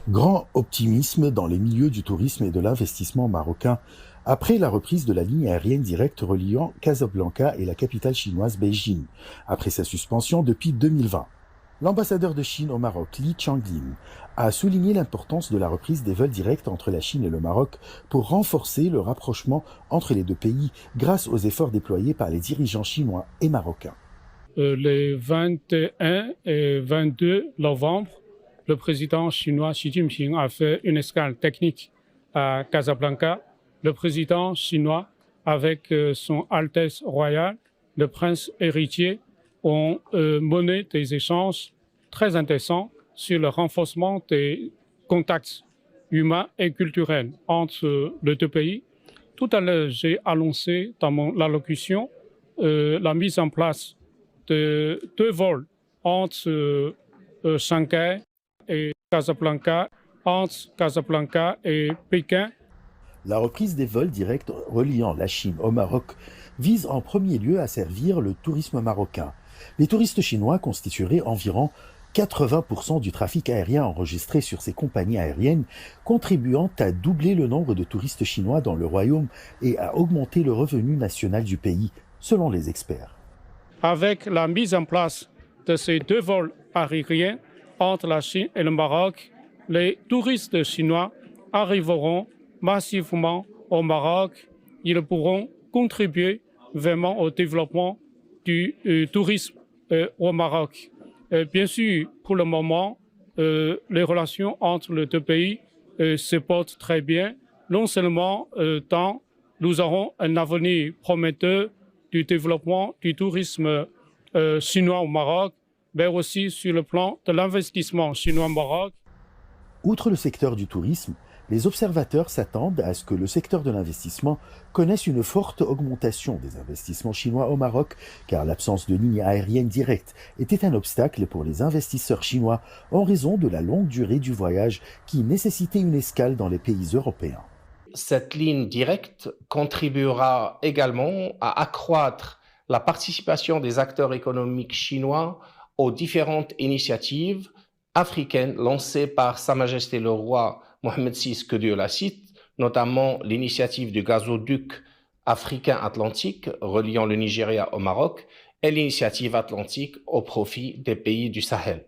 Grand optimisme dans les milieux du tourisme et de l'investissement marocain après la reprise de la ligne aérienne directe reliant Casablanca et la capitale chinoise Beijing, après sa suspension depuis 2020. L'ambassadeur de Chine au Maroc, Li Changlin, a souligné l'importance de la reprise des vols directs entre la Chine et le Maroc pour renforcer le rapprochement entre les deux pays grâce aux efforts déployés par les dirigeants chinois et marocains. Les 21 et 22 novembre, le président chinois Xi Jinping a fait une escale technique à Casablanca. Le président chinois, avec son Altesse royale, le prince héritier, ont mené des échanges très intéressants sur le renforcement des contacts humains et culturels entre les deux pays. Tout à l'heure, j'ai annoncé dans mon allocution la mise en place de 2 vols entre Shanghai et Casablanca, entre Casablanca et Pékin. La reprise des vols directs reliant la Chine au Maroc vise en premier lieu à servir le tourisme marocain. Les touristes chinois constitueraient environ 80% du trafic aérien enregistré sur ces compagnies aériennes, contribuant à doubler le nombre de touristes chinois dans le royaume et à augmenter le revenu national du pays, selon les experts. Avec la mise en place de ces 2 vols aériens entre la Chine et le Maroc, les touristes chinois arriveront massivement au Maroc. Ils pourront contribuer vraiment au développement du tourisme au Maroc. Bien sûr, pour le moment, les relations entre les deux pays se portent très bien. Non seulement tant nous aurons un avenir prometteur du développement du tourisme chinois au Maroc, mais aussi sur le plan de l'investissement chinois au Maroc. Outre le secteur du tourisme, les observateurs s'attendent à ce que le secteur de l'investissement connaisse une forte augmentation des investissements chinois au Maroc, car l'absence de lignes aériennes directes était un obstacle pour les investisseurs chinois en raison de la longue durée du voyage qui nécessitait une escale dans les pays européens. Cette ligne directe contribuera également à accroître la participation des acteurs économiques chinois aux différentes initiatives africaines lancées par Sa Majesté le Roi Mohammed VI, que Dieu la cite, notamment l'initiative du gazoduc africain atlantique reliant le Nigeria au Maroc et l'initiative atlantique au profit des pays du Sahel.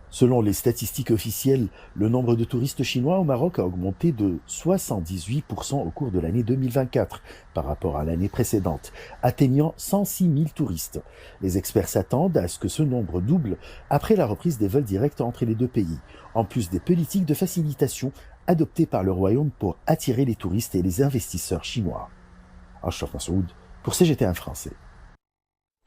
Selon les statistiques officielles, le nombre de touristes chinois au Maroc a augmenté de 78% au cours de l'année 2024 par rapport à l'année précédente, atteignant 106 000 touristes. Les experts s'attendent à ce que ce nombre double après la reprise des vols directs entre les deux pays, en plus des politiques de facilitation adoptées par le Royaume pour attirer les touristes et les investisseurs chinois. Ashraf Massoud pour CGT1 français.